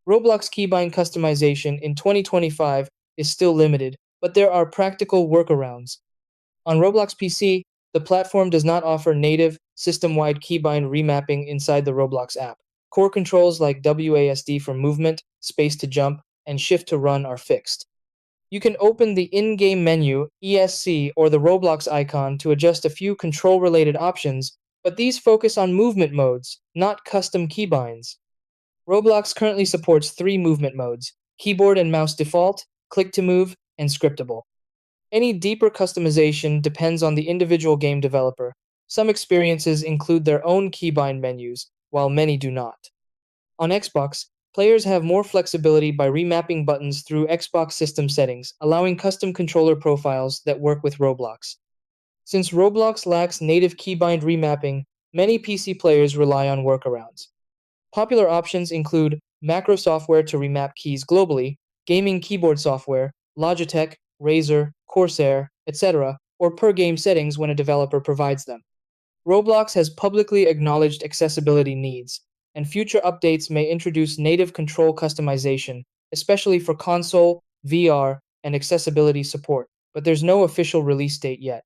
Roblox keybind customization in 2025 is still limited, but there are practical workarounds. On Roblox PC, the platform does not offer native, system-wide keybind remapping inside the Roblox app. Core controls like WASD for movement, space to jump, and shift to run are fixed. You can open the in-game menu, ESC, or the Roblox icon to adjust a few control-related options, but these focus on movement modes, not custom keybinds. Roblox currently supports three movement modes: keyboard and mouse default, click to move, and scriptable. Any deeper customization depends on the individual game developer. Some experiences include their own keybind menus, while many do not. On Xbox, players have more flexibility by remapping buttons through Xbox system settings, allowing custom controller profiles that work with Roblox. Since Roblox lacks native keybind remapping, many PC players rely on workarounds. Popular options include macro software to remap keys globally, gaming keyboard software, Logitech, Razer, Corsair, etc., or per game settings when a developer provides them. Roblox has publicly acknowledged accessibility needs, and future updates may introduce native control customization, especially for console, VR, and accessibility support, but there's no official release date yet.